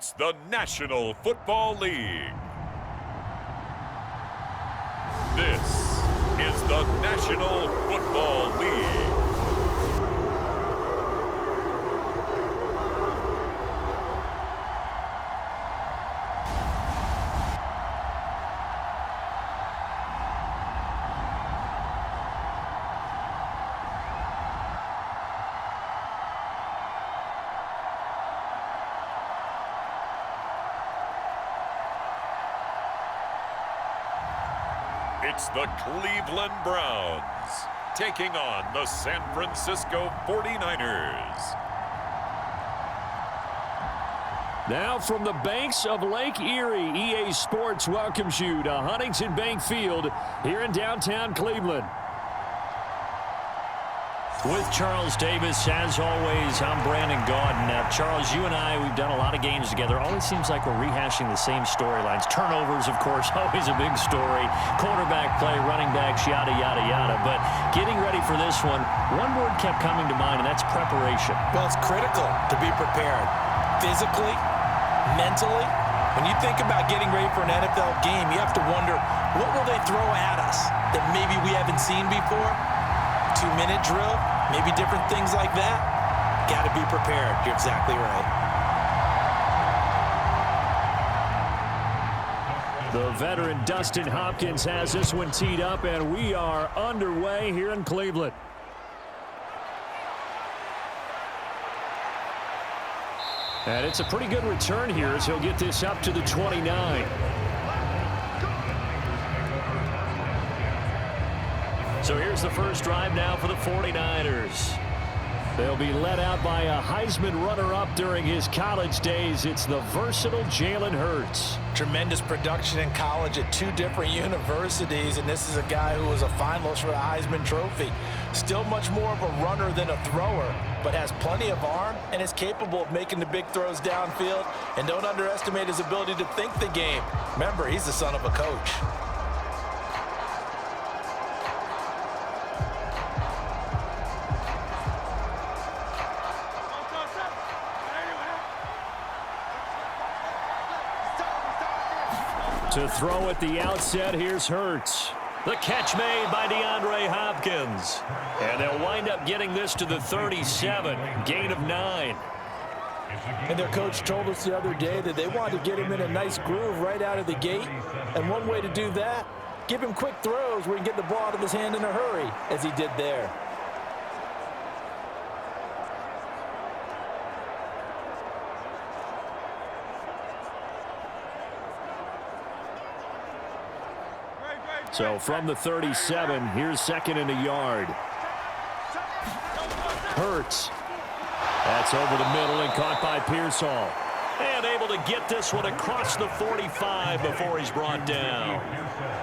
It's the National Football League. This is the National Football League. It's the Cleveland Browns taking on the San Francisco 49ers. Now from the banks of Lake Erie, EA Sports welcomes you to Huntington Bank Field here in downtown Cleveland. With Charles Davis, as always, I'm Brandon Gaudin. Now, Charles, you and I, we've done a lot of games together. Always seems like we're rehashing the same storylines. Turnovers, of course, always a big story. Quarterback play, running backs, yada, yada, yada. But getting ready for this one word kept coming to mind, and that's preparation. Well, it's critical to be prepared physically, mentally. When you think about getting ready for an NFL game, you have to wonder, what will they throw at us that maybe we haven't seen before? 2-minute drill, maybe different things like that. Got to be prepared. You're exactly right. The veteran Dustin Hopkins has this one teed up, and we are underway here in Cleveland. And it's a pretty good return here as he'll get this up to the 29. So here's the first drive now for the 49ers. They'll be led out by a Heisman runner-up during his college days. It's the versatile Jalen Hurts. Tremendous production in college at 2 different universities, and this is a guy who was a finalist for the Heisman Trophy. Still much more of a runner than a thrower, but has plenty of arm and is capable of making the big throws downfield. And don't underestimate his ability to think the game. Remember, he's the son of a coach. To throw at the outset, here's Hurts. The catch made by DeAndre Hopkins. And they'll wind up getting this to the 37, gain of 9. And their coach told us the other day that they wanted to get him in a nice groove right out of the gate. And one way to do that, give him quick throws where he can get the ball out of his hand in a hurry, as he did there. So from the 37, here's second and a yard. Hurts. That's over the middle and caught by Pearsall. And able to get this one across the 45 before he's brought down.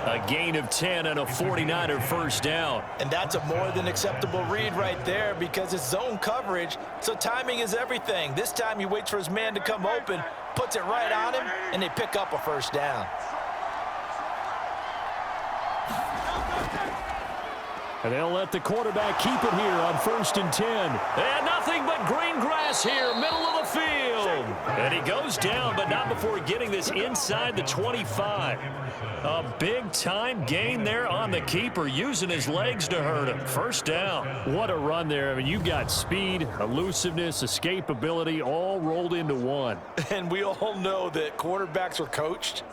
A gain of 10 and a 49er first down. And that's a more than acceptable read right there because it's zone coverage, so timing is everything. This time he waits for his man to come open, puts it right on him, and they pick up a first down. And they'll let the quarterback keep it here on 1st and 10. And nothing but green grass here, middle of the field. And he goes down, but not before getting this inside the 25. A big-time gain there on the keeper, using his legs to hurt him. First down. What a run there. I mean, you've got speed, elusiveness, escapability, all rolled into one. And we all know that quarterbacks are coached.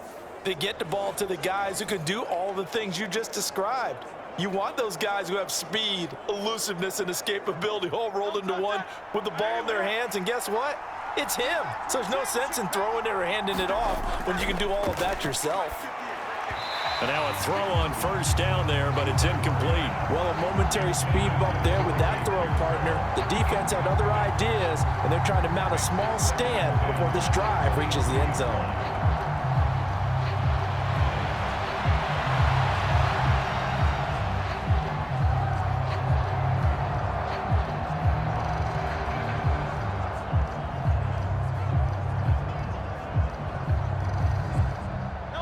They get the ball to the guys who can do all the things you just described. You want those guys who have speed, elusiveness, and escapability all rolled into one with the ball in their hands, and guess what? It's him. So there's no sense in throwing it or handing it off when you can do all of that yourself. And now a throw on first down there, but it's incomplete. Well, a momentary speed bump there with that throw partner. The defense had other ideas, and they're trying to mount a small stand before this drive reaches the end zone.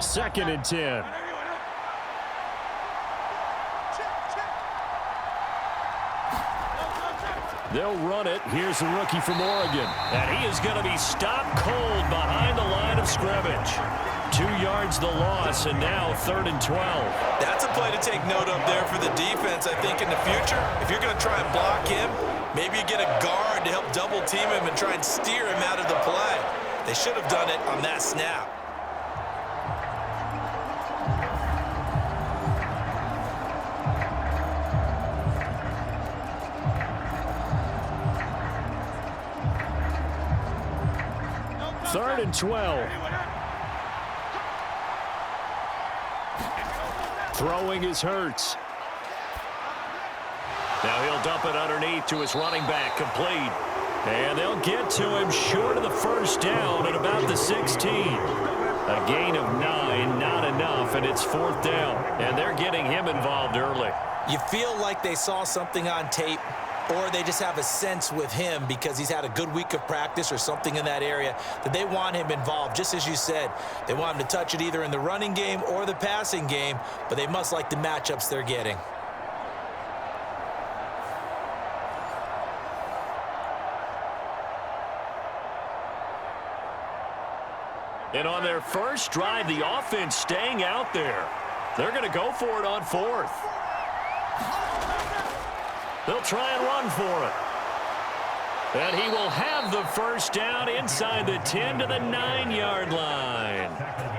Second and 10. They'll run it. Here's the rookie from Oregon. And he is going to be stopped cold behind the line of scrimmage. 2 yards the loss, and now 3rd and 12. That's a play to take note of there for the defense, I think, in the future. If you're going to try and block him, maybe you get a guard to help double team him and try and steer him out of the play. They should have done it on that snap. Third and 12. Throwing is Hurts. Now he'll dump it underneath to his running back, complete. And they'll get to him short of the first down at about the 16. A gain of 9, not enough, and it's 4th down. And they're getting him involved early. You feel like they saw something on tape, or they just have a sense with him because he's had a good week of practice or something in that area that they want him involved. Just as you said, they want him to touch it either in the running game or the passing game, but they must like the matchups they're getting. And on their first drive, the offense staying out there. They're going to go for it on 4th. They'll try and run for it. And he will have the first down inside the 10 to the 9-yard line.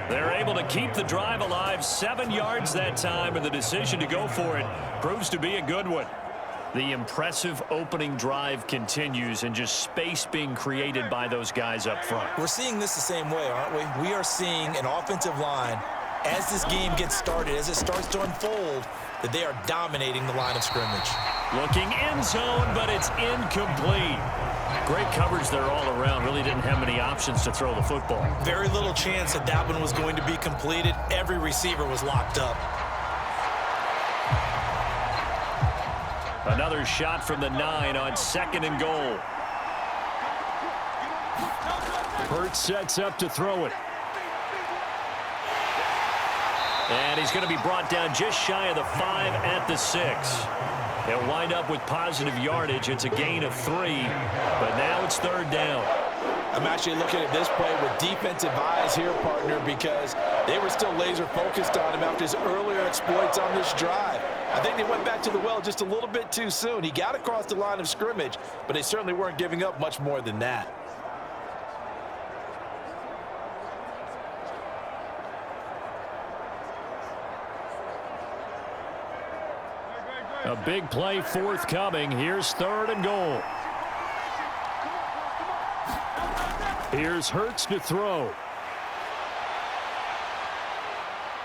They're able to keep the drive alive, 7 yards that time, and the decision to go for it proves to be a good one. The impressive opening drive continues, and just space being created by those guys up front. We're seeing this the same way, aren't we? We are seeing an offensive line, as this game gets started, as it starts to unfold, that they are dominating the line of scrimmage. Looking end zone, but it's incomplete. Great coverage there all around. Really didn't have many options to throw the football. Very little chance that that one was going to be completed. Every receiver was locked up. Another shot from the 9 on 2nd and goal. Hurts sets up to throw it. And he's going to be brought down just shy of the 5 at the 6. They'll wind up with positive yardage. It's a gain of 3, but now it's 3rd down. I'm actually looking at this play with defensive eyes here, partner, because they were still laser focused on him after his earlier exploits on this drive. I think they went back to the well just a little bit too soon. He got across the line of scrimmage, but they certainly weren't giving up much more than that. A big play forthcoming. Here's 3rd and goal. Here's Hurts to throw.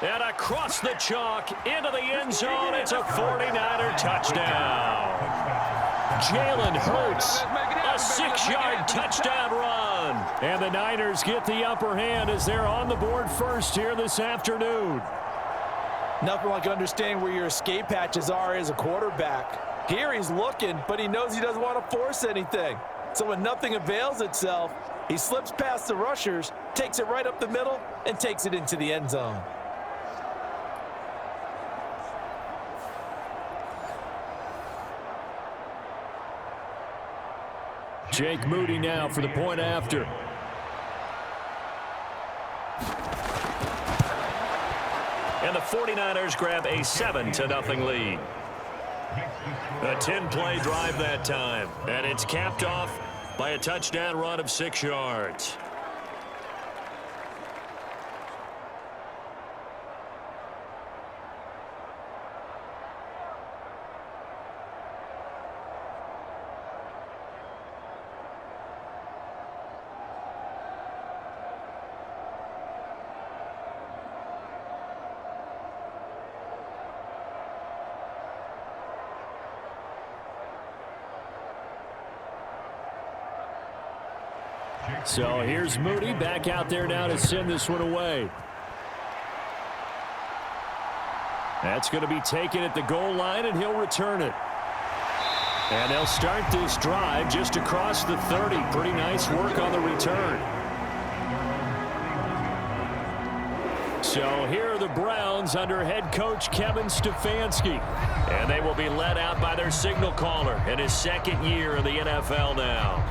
And across the chalk into the end zone. It's a 49er touchdown. Jalen Hurts, a 6-yard touchdown run. And the Niners get the upper hand as they're on the board first here this afternoon. Nothing like understanding where your escape hatches are as a quarterback. Here he's looking, but he knows he doesn't want to force anything. So when nothing avails itself, he slips past the rushers, takes it right up the middle, and takes it into the end zone. Jake Moody now for the point after. And the 49ers grab a 7-0 lead. A 10-play drive that time. And it's capped off by a touchdown run of 6 yards. So here's Moody back out there now to send this one away. That's going to be taken at the goal line, and he'll return it. And they'll start this drive just across the 30. Pretty nice work on the return. So here are the Browns under head coach Kevin Stefanski. And they will be led out by their signal caller in his second year in the NFL now.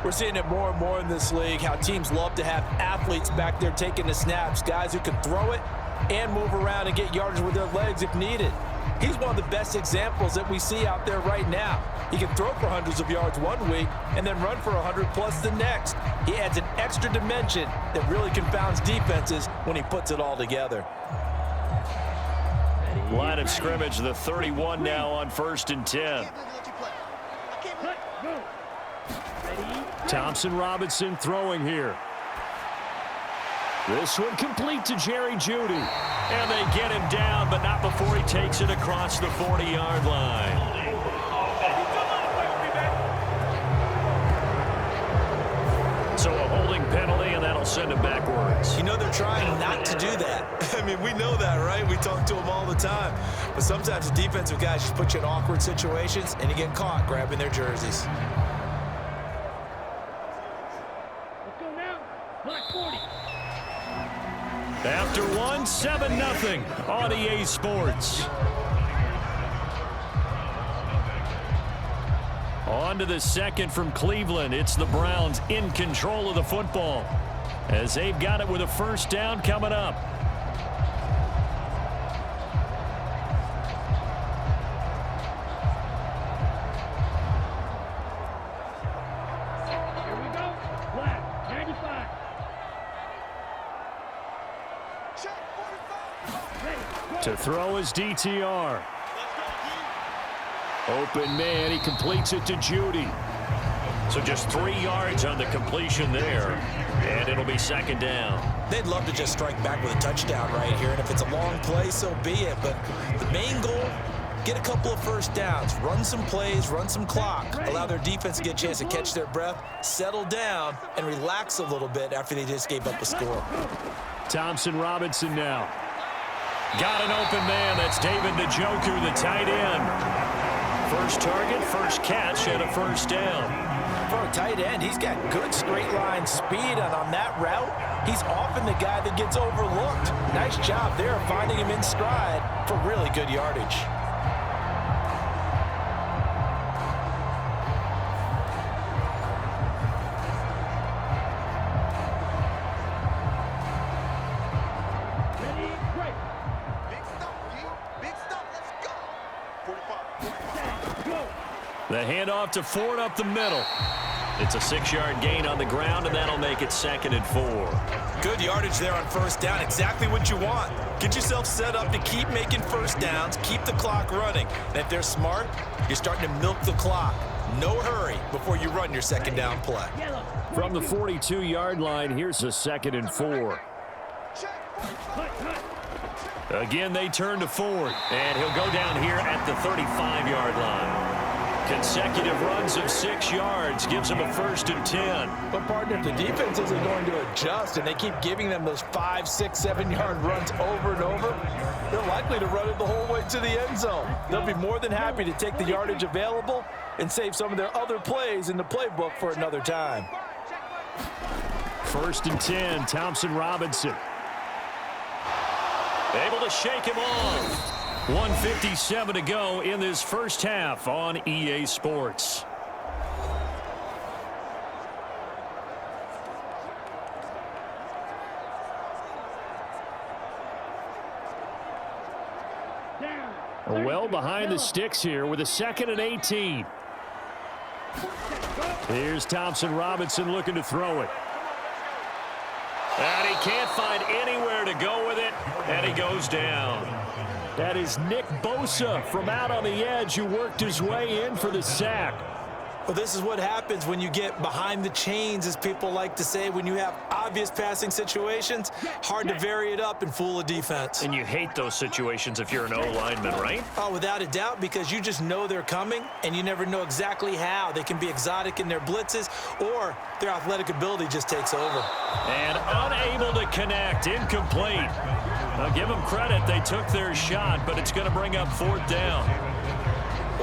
We're seeing it more and more in this league, how teams love to have athletes back there taking the snaps, guys who can throw it and move around and get yardage with their legs if needed. He's one of the best examples that we see out there right now. He can throw for hundreds of yards one week and then run for 100+ the next. He adds an extra dimension that really confounds defenses when he puts it all together. Line of scrimmage, the 31 now on 1st and 10. Thompson Robinson throwing here. This one complete to Jerry Jeudy. And they get him down, but not before he takes it across the 40-yard line. So a holding penalty, and that'll send him backwards. You know they're trying not to do that. I mean, we know that, right? We talk to them all the time. But sometimes the defensive guys just put you in awkward situations, and you get caught grabbing their jerseys. After one, 7-0 on EA Sports. On to the second from Cleveland. It's the Browns in control of the football as they've got it with a first down coming up. Here we go. Flat, 95. To throw is DTR. Open man, he completes it to Jeudy. So just 3 yards on the completion there, and it'll be second down. They'd love to just strike back with a touchdown right here, and if it's a long play, so be it. But the main goal, get a couple of first downs, run some plays, run some clock, allow their defense to get a chance to catch their breath, settle down, and relax a little bit after they just gave up a score. Thompson Robinson now. Got an open man. That's David Njoku, the tight end. First target, first catch, and a first down. For a tight end, he's got good straight line speed, and on that route, he's often the guy that gets overlooked. Nice job there finding him in stride for really good yardage. The handoff to Ford up the middle. It's a 6-yard gain on the ground, and that'll make it 2nd and 4. Good yardage there on first down. Exactly what you want. Get yourself set up to keep making first downs, keep the clock running. And if they're smart, you're starting to milk the clock. No hurry before you run your second down play. From the 42-yard line, here's a 2nd and 4. Again, they turn to Ford, and he'll go down here at the 35-yard line. Consecutive runs of 6 yards gives him a 1st and 10. But, partner, if the defense isn't going to adjust and they keep giving them those 5, 6, 7-yard runs over and over, they're likely to run it the whole way to the end zone. They'll be more than happy to take the yardage available and save some of their other plays in the playbook for another time. 1st and 10, Thompson Robinson. Able to shake him off. 1:57 to go in this first half on EA Sports. Well behind the sticks here with a 2nd and 18. Here's Thompson Robinson looking to throw it. And he can't find anywhere to go with it, and he goes down. That is Nick Bosa from out on the edge who worked his way in for the sack. Well, this is what happens when you get behind the chains, as people like to say, when you have obvious passing situations. Hard to vary it up and fool a defense. And you hate those situations if you're an O-lineman, right? Oh, without a doubt, because you just know they're coming, and you never know exactly how. They can be exotic in their blitzes, or their athletic ability just takes over. And unable to connect, incomplete. Now, give them credit, they took their shot, but it's going to bring up 4th down.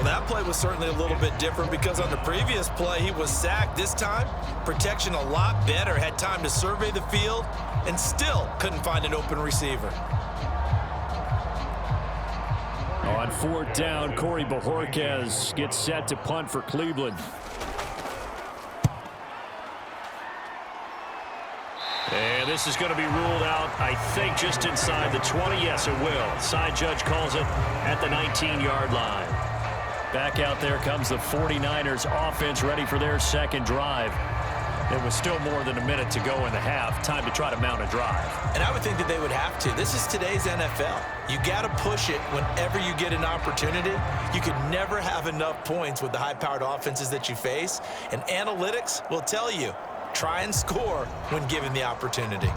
Well, that play was certainly a little bit different because on the previous play, he was sacked. This time, protection a lot better. Had time to survey the field and still couldn't find an open receiver. On 4th down, Corey Bojorquez gets set to punt for Cleveland. And this is going to be ruled out, I think, just inside the 20. Yes, it will. Side judge calls it at the 19-yard line. Back out there comes the 49ers offense ready for their second drive. There was still more than a minute to go in the half. Time to try to mount a drive. And I would think that they would have to. This is today's NFL. You got to push it whenever you get an opportunity. You could never have enough points with the high-powered offenses that you face. And analytics will tell you, try and score when given the opportunity.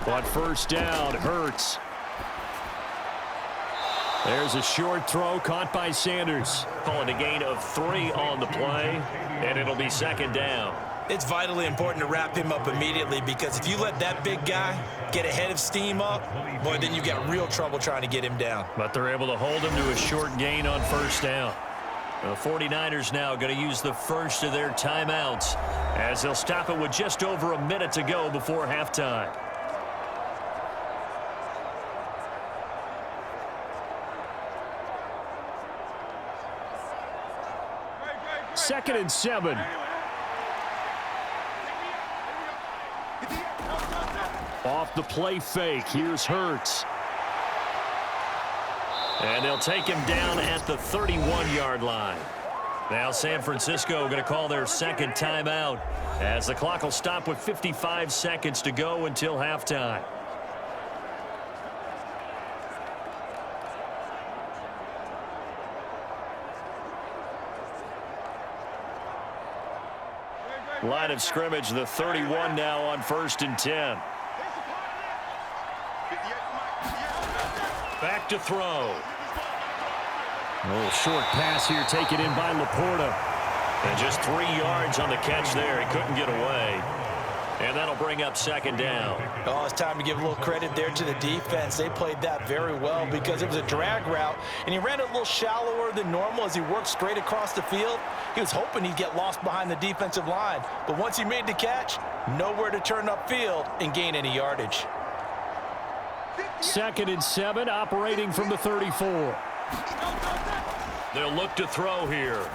On 1st down, Hurts. There's a short throw caught by Sanders. Calling a gain of 3 on the play, and it'll be 2nd down. It's vitally important to wrap him up immediately because if you let that big guy get ahead of steam up, boy, then you got real trouble trying to get him down. But they're able to hold him to a short gain on 1st down. The 49ers now going to use the first of their timeouts as they'll stop it with just over a minute to go before halftime. Second and 7. Off the play fake. Here's Hurts. And they'll take him down at the 31-yard line. Now San Francisco going to call their second timeout as the clock will stop with 55 seconds to go until halftime. Line of scrimmage, the 31 now on 1st and 10. Back to throw. A little short pass here taken in by Laporta. And just 3 yards on the catch there. He couldn't get away. And that'll bring up 2nd down. Oh, it's time to give a little credit there to the defense. They played that very well because it was a drag route, and he ran it a little shallower than normal as he worked straight across the field. He was hoping he'd get lost behind the defensive line, but once he made the catch, nowhere to turn upfield and gain any yardage. 2nd and 7, operating from the 34. They'll look to throw here.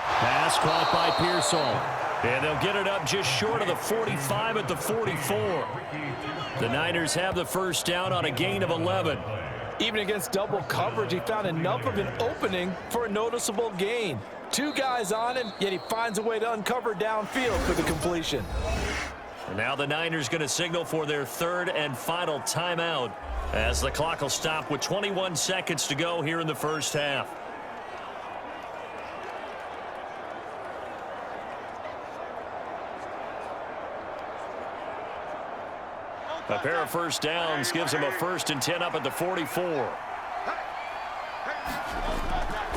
Pass caught by Pearsall. And they'll get it up just short of the 45 at the 44. The Niners have the first down on a gain of 11. Even against double coverage, he found enough of an opening for a noticeable gain. 2 guys on him, yet he finds a way to uncover downfield for the completion. And now the Niners going to signal for their 3rd and final timeout as the clock will stop with 21 seconds to go here in the first half. A pair of first downs gives them a 1st and 10 up at the 44.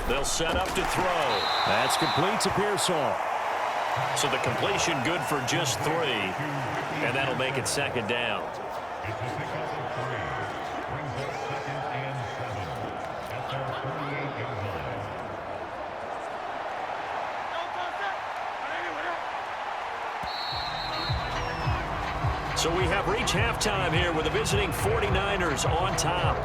They'll set up to throw. That's complete to Pearsall. So the completion good for just 3. And that'll make it 2nd down. So we have reached halftime here with the visiting 49ers on top.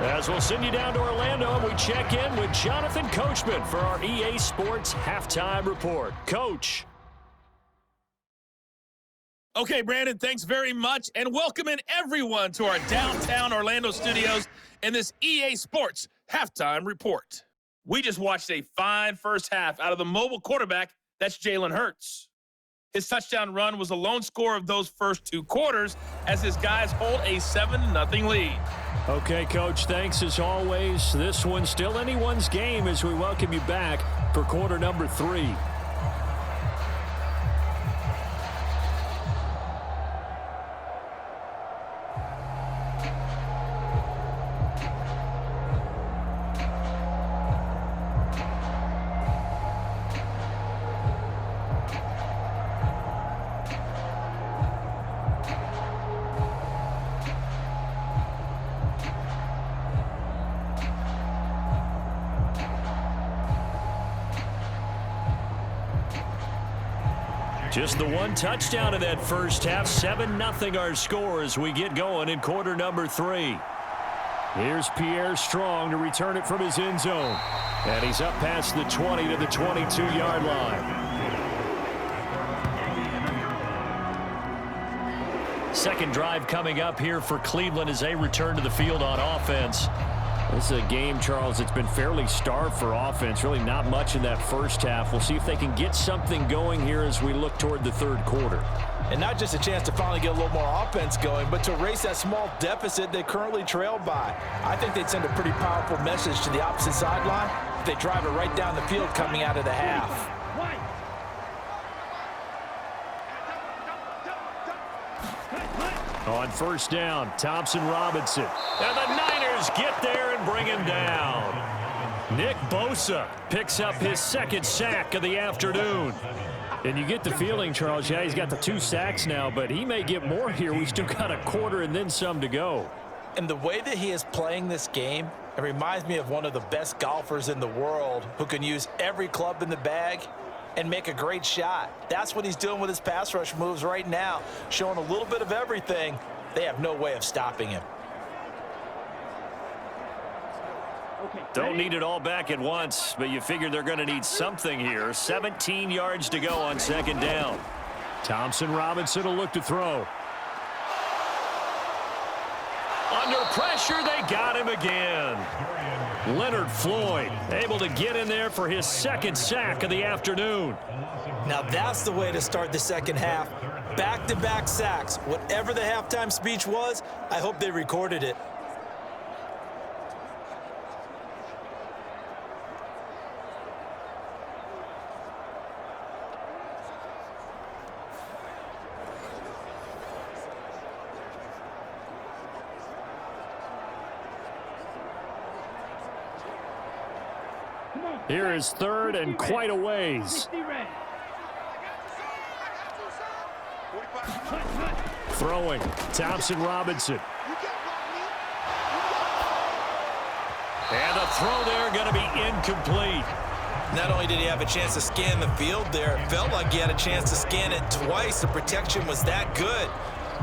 As we'll send you down to Orlando, and we check in with Jonathan Coachman for our EA Sports Halftime Report. Coach. Okay, Brandon, thanks very much, and welcome in everyone to our downtown Orlando studios in this EA Sports Halftime Report. We just watched a fine first half out of the mobile quarterback, that's Jalen Hurts. His touchdown run was the lone score of those first 2 quarters as his guys hold a 7-0 lead. Okay, Coach, thanks as always. This one's still anyone's game as we welcome you back for quarter number 3. Just the one touchdown in that first half. 7-0 our score as we get going in quarter number 3. Here's Pierre Strong to return it from his end zone. And he's up past the 20 to the 22-yard line. Second drive coming up here for Cleveland as they return to the field on offense. This is a game, Charles, that's been fairly starved for offense. Really not much in that first half. We'll see if they can get something going here as we look toward the third quarter. And not just a chance to finally get a little more offense going, but to erase that small deficit they currently trail by. I think they'd send a pretty powerful message to the opposite sideline if they drive it right down the field coming out of the half. On first down, Thompson Robinson. And the Niners get there and bring him down. Nick Bosa picks up his second sack of the afternoon. And you get the feeling, Charles, yeah, he's got the 2 sacks now, but he may get more here. We still got a quarter and then some to go. And the way that he is playing this game, it reminds me of one of the best golfers in the world who can use every club in the bag and make a great shot. That's what he's doing with his pass rush moves right now, showing a little bit of everything. They have no way of stopping him. Don't need it all back at once, but you figure they're going to need something here. 17 yards to go on second down. Thompson Robinson will look to throw. Under pressure, they got him again. Leonard Floyd able to get in there for his second sack of the afternoon. Now that's the way to start the second half. Back-to-back sacks. Whatever the halftime speech was, I hope they recorded it. Here is third and quite a ways. Throwing, Thompson Robinson. And the throw there going to be incomplete. Not only did he have a chance to scan the field there, it felt like he had a chance to scan it twice. The protection was that good.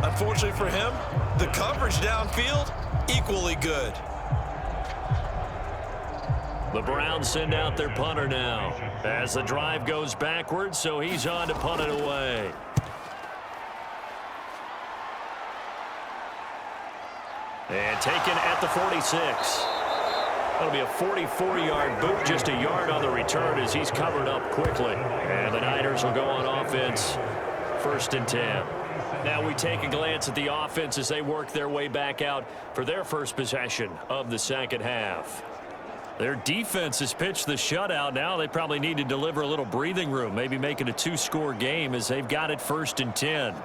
Unfortunately for him, the coverage downfield, equally good. The Browns send out their punter now as the drive goes backwards, so he's on to punt it away. And taken at the 46. That'll be a 44-yard boot, just a yard on the return as he's covered up quickly. And the Niners will go on offense, 1st and 10. Now we take a glance at the offense as they work their way back out for their first possession of the second half. Their defense has pitched the shutout. Now they probably need to deliver a little breathing room, maybe make it a 2-score game as they've got it 1st and 10.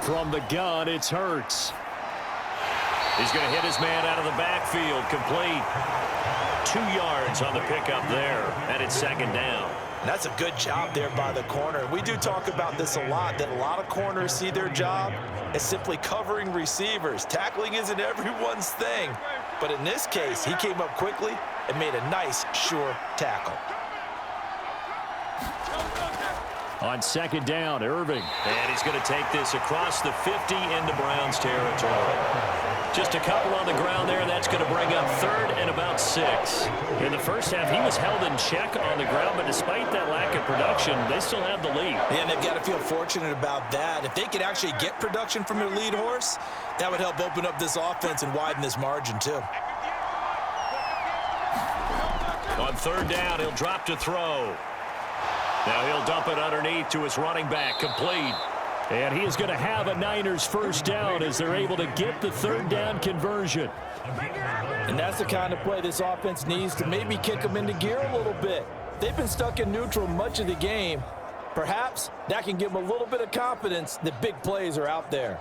From the gun, it's Hurts. He's going to hit his man out of the backfield, complete. 2 yards on the pickup there, and it's second down. That's a good job there by the corner. We do talk about this a lot, that a lot of corners see their job as simply covering receivers. Tackling isn't everyone's thing. But in this case, he came up quickly and made a nice, sure tackle. On second down, Irving. And he's going to take this across the 50 into Browns territory. Just a couple on the ground there. That's going to bring up 3rd and about 6. In the first half, he was held in check on the ground, but despite that lack of production, they still have the lead. And they've got to feel fortunate about that. If they could actually get production from their lead horse, that would help open up this offense and widen this margin, too. On 3rd down, he'll drop to throw. Now he'll dump it underneath to his running back, complete. And he is going to have a Niners first down as they're able to get the 3rd down conversion. And that's the kind of play this offense needs to maybe kick them into gear a little bit. They've been stuck in neutral much of the game. Perhaps that can give them a little bit of confidence that big plays are out there.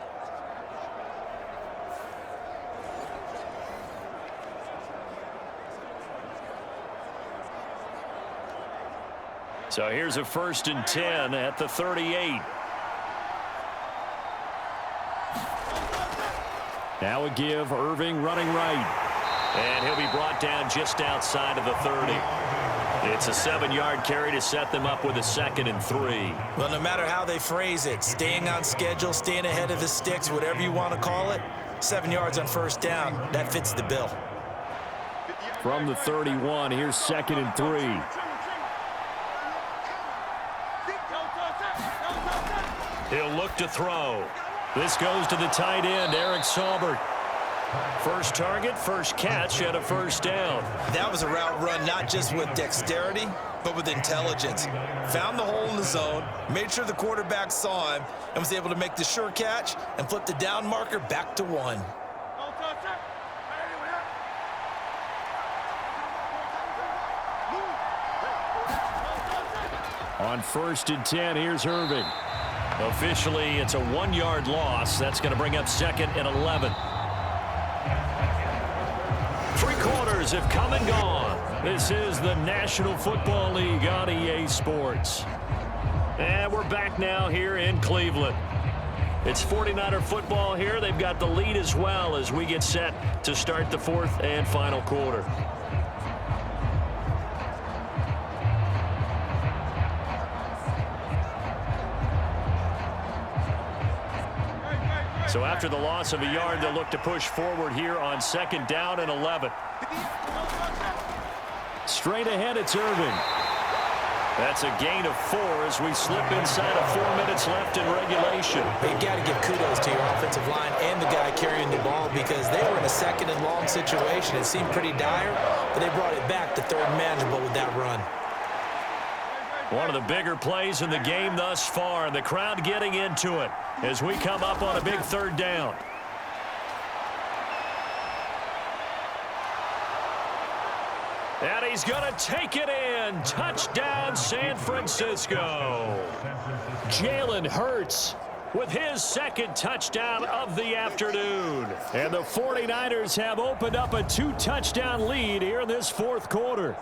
So here's a 1st and 10 at the 38. Now a give, Irving running right. And he'll be brought down just outside of the 30. It's a 7-yard carry to set them up with a 2nd and 3. Well, no matter how they phrase it, staying on schedule, staying ahead of the sticks, whatever you want to call it, 7 yards on 1st down, that fits the bill. From the 31, here's 2nd and 3. He'll look to throw. This goes to the tight end, Eric Saubert. First target, first catch, and a 1st down. That was a route run not just with dexterity, but with intelligence. Found the hole in the zone, made sure the quarterback saw him, and was able to make the sure catch and flip the down marker back to 1. On 1st and 10, here's Irving. Officially, it's a 1-yard loss. That's going to bring up 2nd and 11. 3 quarters have come and gone. This is the National Football League on EA Sports. And we're back now here in Cleveland. It's 49er football here. They've got the lead as well as we get set to start the 4th and final quarter. So after the loss of a yard, they'll look to push forward here on 2nd down and 11. Straight ahead, it's Irving. That's a gain of 4 as we slip inside of 4 minutes left in regulation. You got to give kudos to your offensive line and the guy carrying the ball because they were in a 2nd and long situation. It seemed pretty dire, but they brought it back to 3rd manageable with that run. One of the bigger plays in the game thus far, and the crowd getting into it as we come up on a big 3rd down. And he's going to take it in. Touchdown, San Francisco. Jalen Hurts with his 2nd touchdown of the afternoon. And the 49ers have opened up a 2-touchdown lead here in this 4th quarter.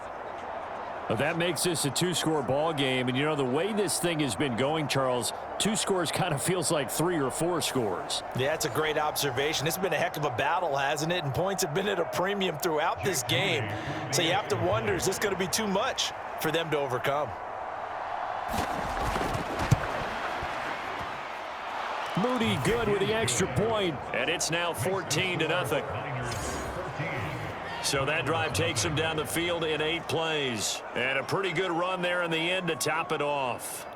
Well, that makes this a 2-score ball game. And, you know, the way this thing has been going, Charles, 2 scores kind of feels like 3 or 4 scores. Yeah, that's a great observation. It's been a heck of a battle, hasn't it? And points have been at a premium throughout this game. So you have to wonder, is this going to be too much for them to overcome? Moody good with the extra point, and it's now 14-0. So that drive takes him down the field in 8 plays. And a pretty good run there in the end to top it off.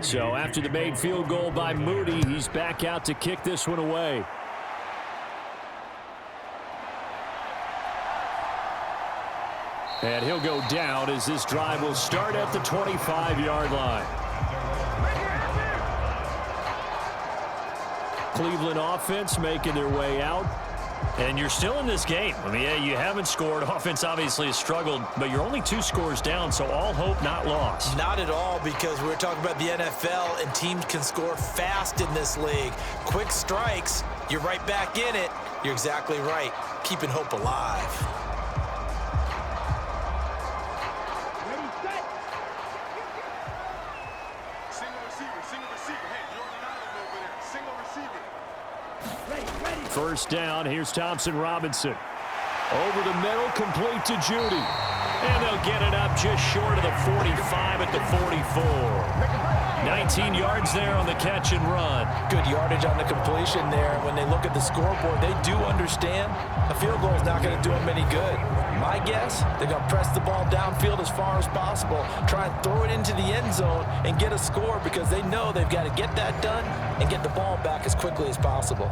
So after the made field goal by Moody, he's back out to kick this one away. And he'll go down as this drive will start at the 25-yard line. Cleveland offense making their way out. And you're still in this game. I mean, yeah, you haven't scored. Offense obviously has struggled, but you're only 2 scores down, so all hope not lost. Not at all, because we're talking about the NFL, and teams can score fast in this league. Quick strikes, you're right back in it. You're exactly right. Keeping hope alive. First down, here's Thompson Robinson. Over the middle, complete to Judy. And they'll get it up just short of the 45 at the 44. 19 yards there on the catch and run. Good yardage on the completion there. When they look at the scoreboard, they do understand a field goal is not going to do them any good. My guess, they're going to press the ball downfield as far as possible, try and throw it into the end zone and get a score because they know they've got to get that done and get the ball back as quickly as possible.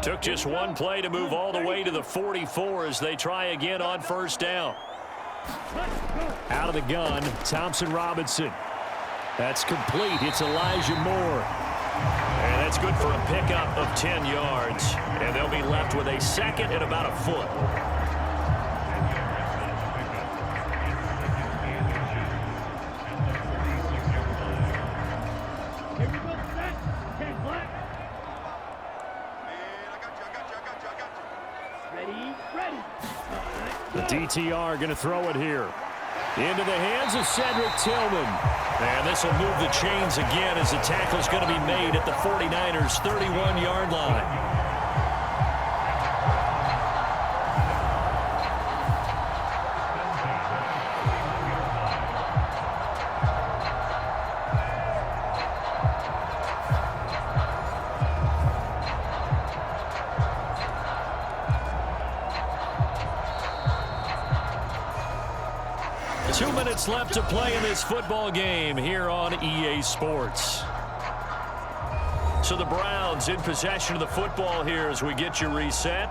Took just one play to move all the way to the 44 as they try again on first down. Out of the gun, Thompson Robinson. That's complete. It's Elijah Moore. And that's good for a pickup of 10 yards. And they'll be left with a second and about a foot. Here we go, set. 10 black. Ready. The DTR going to throw it here. Into the hands of Cedric Tillman. And this will move the chains again as the tackle's going to be made at the 49ers' 31-yard line. Left to play in this football game here on EA Sports. So the Browns in possession of the football here as we get you reset.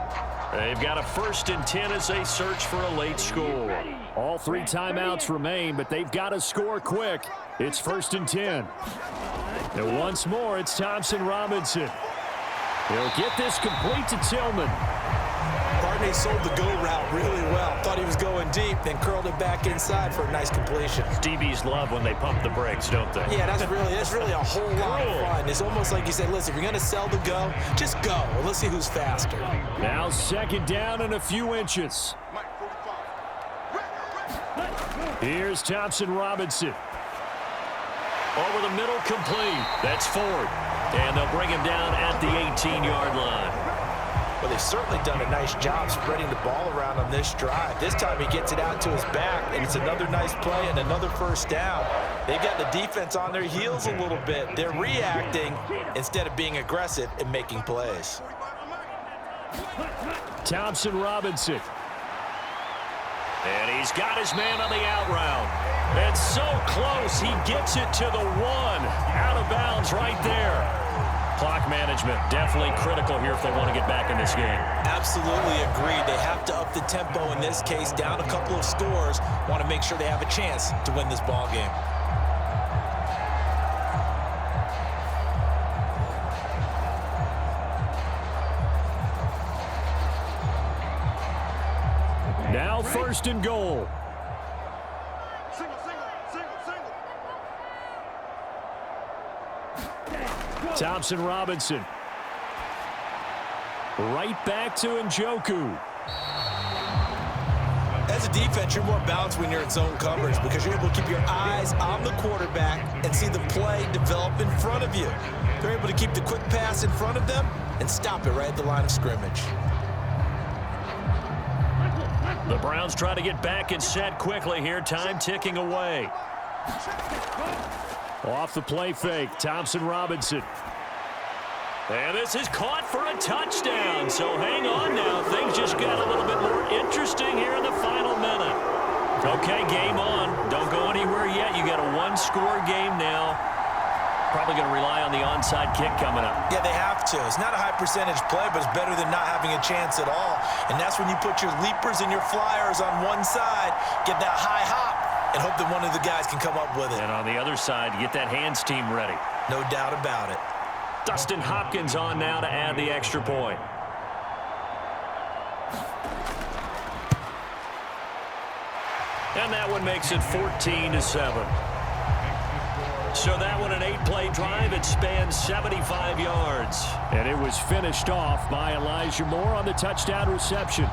They've got a 1st and 10 as they search for a late score. All 3 timeouts remain, but they've got to score quick. It's 1st and 10. And once more, it's Thompson Robinson. He'll get this complete to Tillman. Barney sold the go route really well. Thought he was going deep, then curled it back inside for a nice completion. DBs love when they pump the brakes, don't they? Yeah, that's really a whole lot of fun. It's almost like you say, listen, if you're going to sell the go, just go. Well, let's see who's faster. Now 2nd down and a few inches. Here's Thompson Robinson. Over the middle, complete. That's Ford. And they'll bring him down at the 18-yard line. Well, they've certainly done a nice job spreading the ball around on this drive. This time he gets it out to his back, and it's another nice play and another 1st down. They've got the defense on their heels a little bit. They're reacting instead of being aggressive and making plays. Thompson Robinson. And he's got his man on the out route. It's so close. He gets it to the 1. Out of bounds right there. Clock management definitely critical here if they want to get back in this game. Absolutely agreed. They have to up the tempo in this case, down a couple of scores. Want to make sure they have a chance to win this ball game. Now 1st and goal. Thompson Robinson. Right back to Njoku. As a defense, you're more balanced when you're in zone coverage because you're able to keep your eyes on the quarterback and see the play develop in front of you. They're able to keep the quick pass in front of them and stop it right at the line of scrimmage. The Browns try to get back and set quickly here. Time ticking away. Off the play fake, Thompson Robinson. And this is caught for a touchdown. So hang on now. Things just got a little bit more interesting here in the final minute. Okay, game on. Don't go anywhere yet. You got a 1-score game now. Probably going to rely on the onside kick coming up. Yeah, they have to. It's not a high percentage play, but it's better than not having a chance at all. And that's when you put your leapers and your flyers on one side, get that high hop, and hope that one of the guys can come up with it. And on the other side, get that hands team ready. No doubt about it. Dustin Hopkins on now to add the extra point. And that one makes it 14-7. So that one, an 8-play drive. It spans 75 yards. And it was finished off by Elijah Moore on the touchdown reception.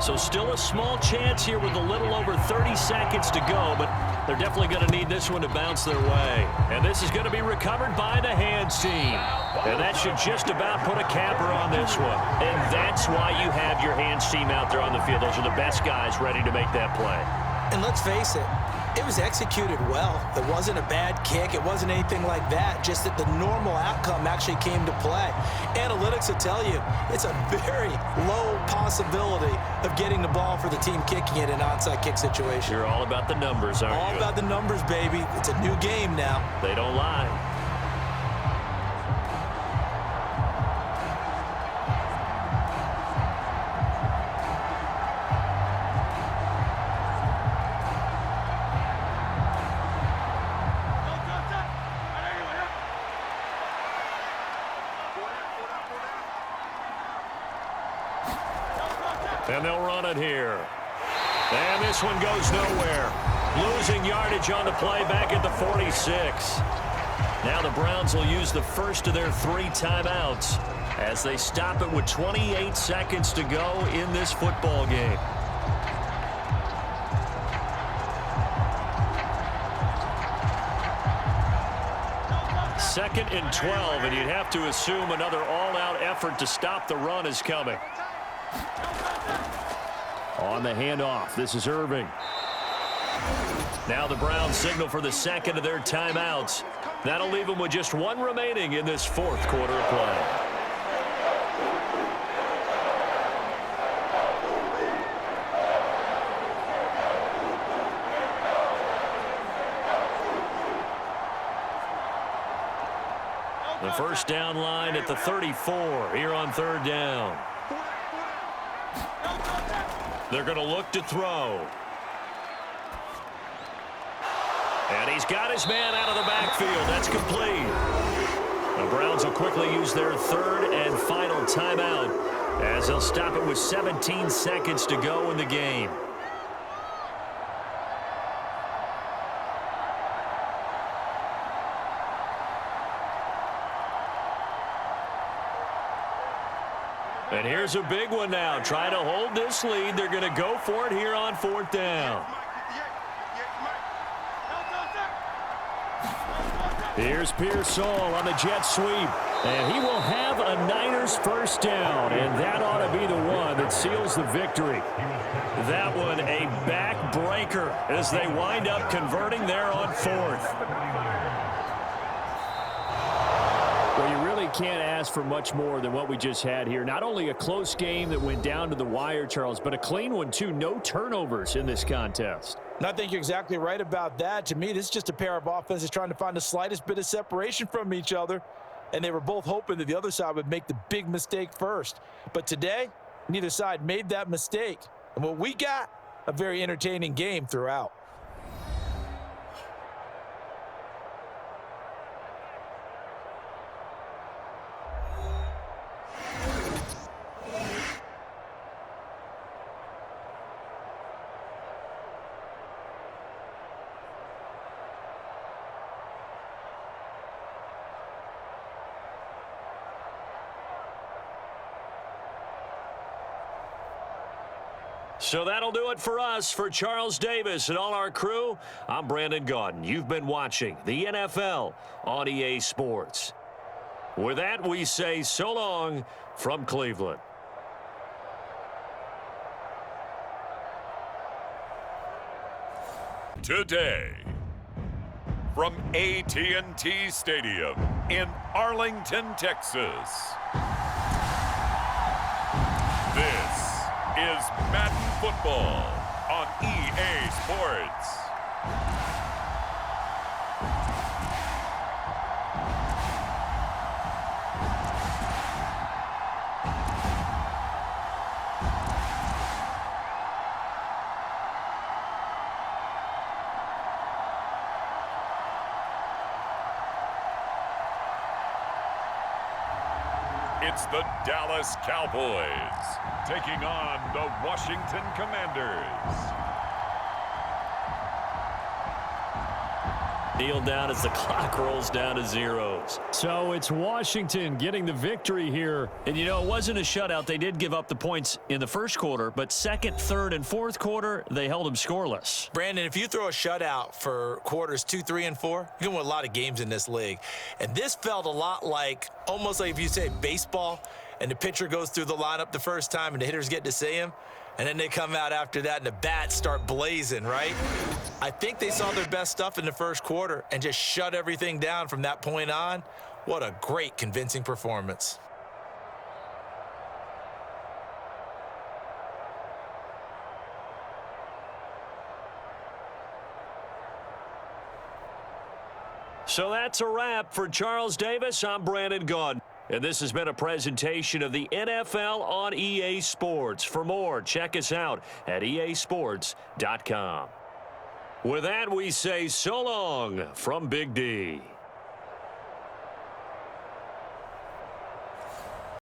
So still a small chance here with a little over 30 seconds to go, but they're definitely going to need this one to bounce their way. And this is going to be recovered by the hands team. And that should just about put a capper on this one. And that's why you have your hands team out there on the field. Those are the best guys ready to make that play. And let's face it, It was executed well. It wasn't a bad kick. It wasn't anything like that. Just that the normal outcome actually came to play. Analytics will tell you it's a very low possibility of getting the ball for the team kicking it in an onside kick situation. You're all about the numbers, aren't you? All about the numbers, baby. It's a new game now. They don't lie. And they'll run it here. And this one goes nowhere. Losing yardage on the play back at the 46. Now the Browns will use the first of their 3 timeouts as they stop it with 28 seconds to go in this football game. Second and 12, and you'd have to assume another all-out effort to stop the run is coming. On the handoff, this is Irving. Now the Browns signal for the second of their timeouts. That'll leave them with just 1 remaining in this 4th quarter of play. The first down line at the 34 here on 3rd down. They're going to look to throw. And he's got his man out of the backfield. That's complete. The Browns will quickly use their 3rd and final timeout as they'll stop it with 17 seconds to go in the game. And here's a big one now. Trying to hold this lead. They're going to go for it here on 4th down. Here's Pearsall on the jet sweep. And he will have a Niners first down. And that ought to be the one that seals the victory. That one a backbreaker as they wind up converting there on 4th. Well, you really can't ask for much more than what we just had here. Not only a close game that went down to the wire, Charles, but a clean one, too. No turnovers in this contest. And I think you're exactly right about that. To me, this is just a pair of offenses trying to find the slightest bit of separation from each other. And they were both hoping that the other side would make the big mistake first. But today, neither side made that mistake. And what we got, a very entertaining game throughout. So that'll do it for us. For Charles Davis and all our crew, I'm Brandon Gaudin. You've been watching the NFL on EA Sports. With that, we say so long from Cleveland. Today, from AT&T Stadium in Arlington, Texas, this is Madden Football on EA Sports. It's the Dallas Cowboys taking on the Washington Commanders. Kneel down as the clock rolls down to zeros. So it's Washington getting the victory here. And, you know, it wasn't a shutout. They did give up the points in the first quarter, but second, third, and fourth quarter, they held them scoreless. Brandon, if you throw a shutout for quarters 2, 3, and 4, you can win a lot of games in this league. And this felt a lot like, almost like if you say baseball, and the pitcher goes through the lineup the first time and the hitters get to see him, and then they come out after that and the bats start blazing, right? I think they saw their best stuff in the first quarter and just shut everything down from that point on. What a great, convincing performance. So that's a wrap for Charles Davis. I'm Brandon Gaudin. And this has been a presentation of the NFL on EA Sports. For more, check us out at easports.com. With that, we say so long from Big D.